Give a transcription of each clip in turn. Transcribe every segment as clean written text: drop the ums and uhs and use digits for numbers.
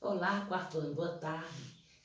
Olá, quarto ano, boa tarde.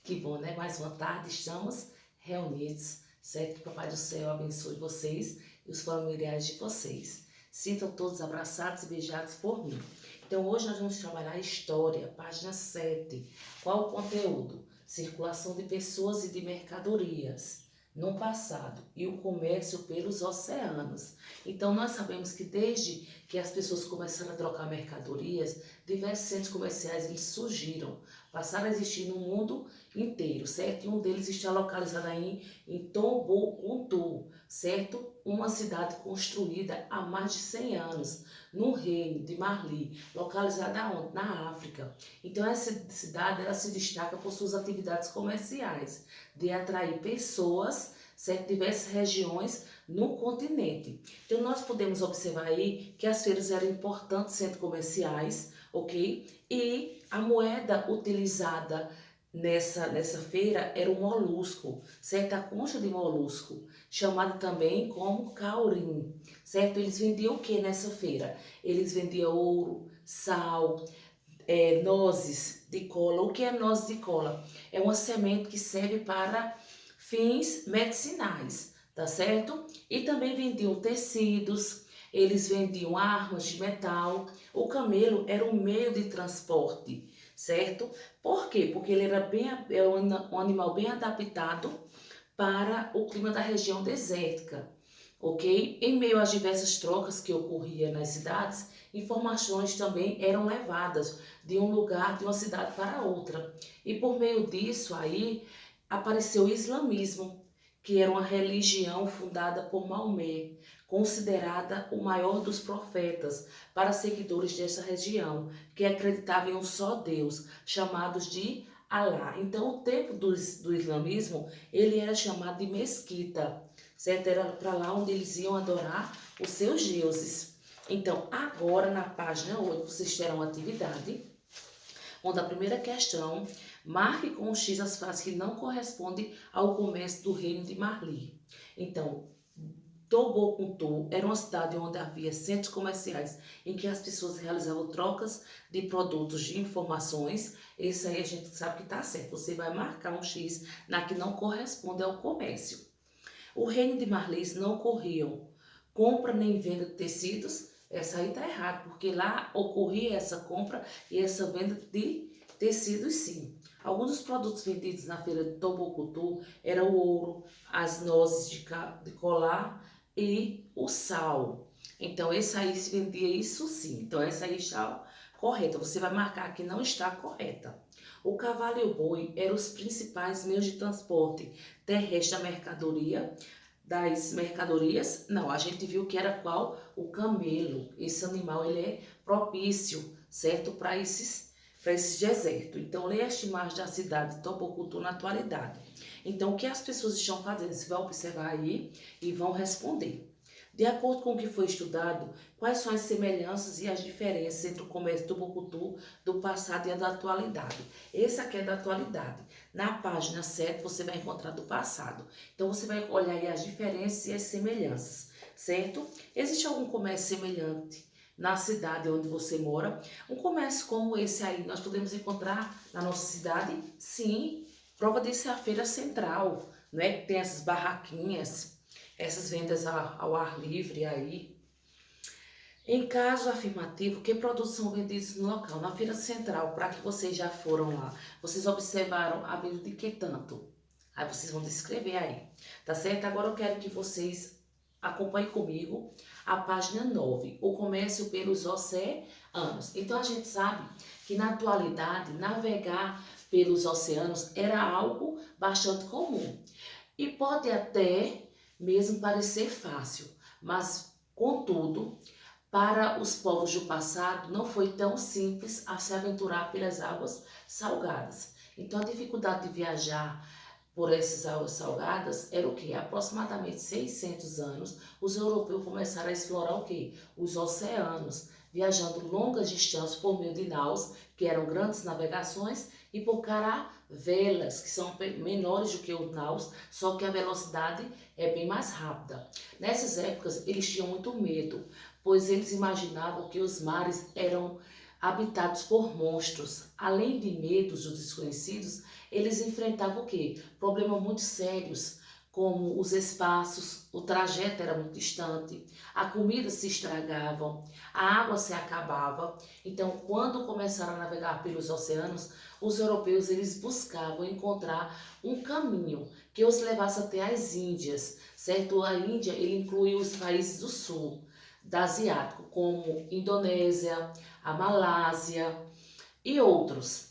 Que bom, né? Mais uma tarde, estamos reunidos, certo? Que o Papai do Céu abençoe vocês e os familiares de vocês. Sintam todos abraçados e beijados por mim. Então, hoje nós vamos trabalhar a história, página 7. Qual o conteúdo? Circulação de pessoas e de mercadorias no passado e o comércio pelos oceanos. Então, nós sabemos que desde que as pessoas começaram a trocar mercadorias, diversos centros comerciais eles surgiram, passaram a existir no mundo inteiro, certo? E um deles está localizado aí em Tombouctou, certo? Uma cidade construída há mais de 100 anos, no reino de Marli, localizada onde? Na África. Então essa cidade ela se destaca por suas atividades comerciais, de atrair pessoas, certo? Diversas regiões no continente. Então nós podemos observar aí que as feiras eram importantes centros comerciais, ok? E a moeda utilizada nessa feira era o molusco, certo? A concha de molusco, chamada também como caurim, certo? Eles vendiam o que nessa feira? Eles vendiam ouro, sal, nozes de cola. O que é nozes de cola? É uma semente que serve para fins medicinais, tá certo? E também vendiam tecidos, eles vendiam armas de metal. O camelo era um meio de transporte, certo? Por quê? Porque ele era um animal bem adaptado para o clima da região desértica, ok? Em meio às diversas trocas que ocorriam nas cidades, informações também eram levadas de um lugar, de uma cidade para outra. E por meio disso aí apareceu o islamismo, que era uma religião fundada por Maomé, considerada o maior dos profetas para seguidores dessa região, que acreditavam em um só Deus, chamados de Alá. Então, o templo do islamismo, ele era chamado de mesquita, certo? Era para lá onde eles iam adorar os seus deuses. Então, agora na página 8, vocês terão uma atividade, onde a primeira questão, marque com um X as frases que não correspondem ao comércio do reino de Marli. Então, Tombouctou era uma cidade onde havia centros comerciais em que as pessoas realizavam trocas de produtos, de informações. Esse aí a gente sabe que está certo. Você vai marcar um X na que não corresponde ao comércio. O reino de Marlis não ocorriam compra nem venda de tecidos. Essa aí está errado, porque lá ocorria essa compra e essa venda de tecidos sim. Alguns dos produtos vendidos na feira de Tombouctou eram o ouro, as nozes de colar e o sal. Então, esse aí se vendia isso sim. Então, essa aí está correta. Você vai marcar que não está correta. O cavalo e o boi eram os principais meios de transporte terrestre da mercadoria. Das mercadorias, não, a gente viu que era qual? O camelo. Esse animal, ele é propício, certo? Para esses desertos. Então, leia as imagens da cidade de Tombouctou na atualidade. Então, o que as pessoas estão fazendo? Você vai observar aí e vão responder. De acordo com o que foi estudado, quais são as semelhanças e as diferenças entre o comércio do Tombouctou do passado e a da atualidade? Esse aqui é da atualidade. Na página 7 você vai encontrar do passado. Então você vai olhar aí as diferenças e as semelhanças, certo? Existe algum comércio semelhante na cidade onde você mora? Um comércio como esse aí nós podemos encontrar na nossa cidade? Sim, prova disso é a Feira Central, né? Tem essas barraquinhas, essas vendas ao ar livre aí. Em caso afirmativo, que produtos são vendidos no local? Na Feira Central, para que vocês já foram lá, vocês observaram a venda de que tanto? Aí vocês vão descrever aí, tá certo? Agora eu quero que vocês acompanhem comigo a página 9, o comércio pelos oceanos. Então a gente sabe que na atualidade, navegar pelos oceanos era algo bastante comum. E pode até mesmo parecer fácil, mas, contudo, para os povos do passado não foi tão simples a se aventurar pelas águas salgadas. Então, a dificuldade de viajar por essas águas salgadas era o quê? Aproximadamente 600 anos, os europeus começaram a explorar o quê? Os oceanos, viajando longas distâncias por meio de naus, que eram grandes navegações, e por caravelas, que são menores do que os naus, só que a velocidade é bem mais rápida. Nessas épocas, eles tinham muito medo, pois eles imaginavam que os mares eram habitados por monstros. Além de medos dos desconhecidos, eles enfrentavam o quê? Problemas muito sérios, como os espaços, o trajeto era muito distante, a comida se estragava, a água se acabava. Então, quando começaram a navegar pelos oceanos, os europeus eles buscavam encontrar um caminho que os levasse até as Índias, certo? A Índia ele inclui os países do sul, da Asiático, como Indonésia, a Malásia e outros.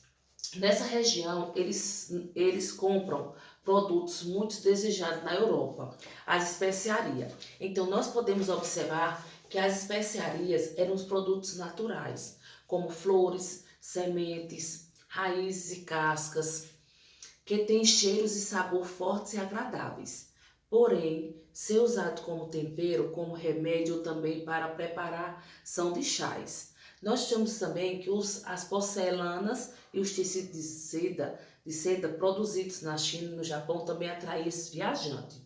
Nessa região, eles compram produtos muito desejados na Europa, as especiarias. Então, nós podemos observar que as especiarias eram os produtos naturais, como flores, sementes, raízes e cascas, que têm cheiros e sabor fortes e agradáveis. Porém, ser usado como tempero, como remédio ou também para preparação de chás. Nós temos também que as porcelanas e os tecidos de seda produzidos na China e no Japão também atraíam esses viajantes.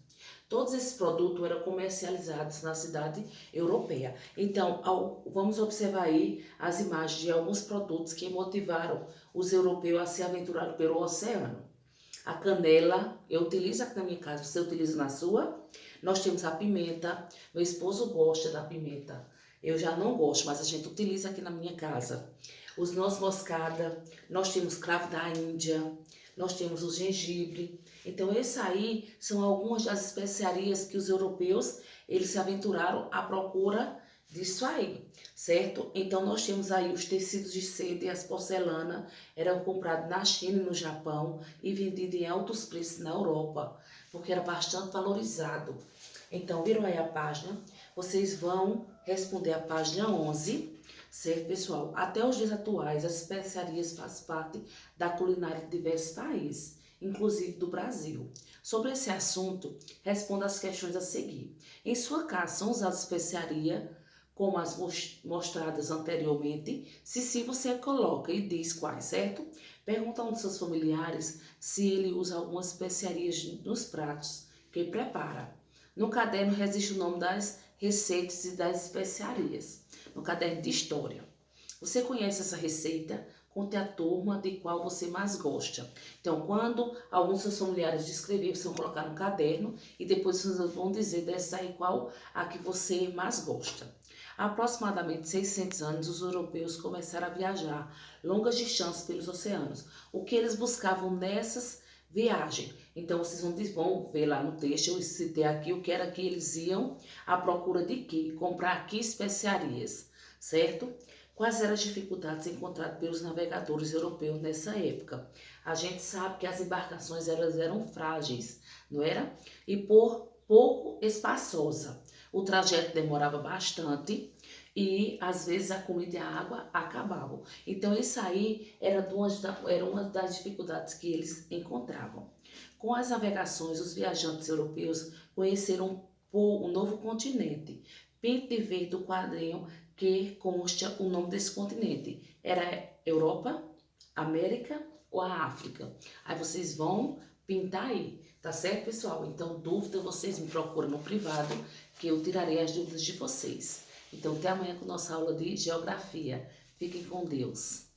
Todos esses produtos eram comercializados na cidade europeia. Então, vamos observar aí as imagens de alguns produtos que motivaram os europeus a se aventurar pelo oceano. A canela, eu utilizo aqui na minha casa, você utiliza na sua? Nós temos a pimenta, meu esposo gosta da pimenta. Eu já não gosto, mas a gente utiliza aqui na minha casa. Os noz moscada, nós temos cravo da Índia, nós temos o gengibre. Então, esses aí são algumas das especiarias que os europeus, eles se aventuraram à procura disso aí, certo? Então, nós temos aí os tecidos de seda e as porcelanas, eram comprados na China e no Japão e vendidos em altos preços na Europa, porque era bastante valorizado. Então, viram aí a página? Vocês vão responder a página 11, certo, pessoal? Até os dias atuais, as especiarias fazem parte da culinária de diversos países, inclusive do Brasil. Sobre esse assunto, responda as questões a seguir. Em sua casa, são usadas especiarias como as mostradas anteriormente? Se sim, você coloca e diz quais, certo? Pergunta a um dos seus familiares se ele usa algumas especiarias nos pratos que ele prepara. No caderno resiste o nome das receitas e das especiarias. No caderno de história. Você conhece essa receita? Conte a turma de qual você mais gosta. Então, quando alguns dos seus familiares descreverem, vocês vão colocar no caderno e depois vocês vão dizer dessa aí qual a que você mais gosta. Há aproximadamente 600 anos, os europeus começaram a viajar longas distâncias pelos oceanos. O que eles buscavam nessas viagens? Então, vocês vão ver lá no texto, eu citei aqui o que era que eles iam à procura de quê? Comprar aqui especiarias, certo? Quais eram as dificuldades encontradas pelos navegadores europeus nessa época? A gente sabe que as embarcações elas eram frágeis, não era? E pouco espaçosa. O trajeto demorava bastante e às vezes a comida e a água acabavam. Então isso aí era uma das dificuldades que eles encontravam. Com as navegações, os viajantes europeus conheceram um novo continente. Pinte de verde o quadrinho que consta o nome desse continente. Era Europa, América ou a África? Aí vocês vão pintar aí, tá certo, pessoal? Então, dúvida, vocês me procuram no privado, que eu tirarei as dúvidas de vocês. Então, até amanhã com nossa aula de geografia. Fiquem com Deus.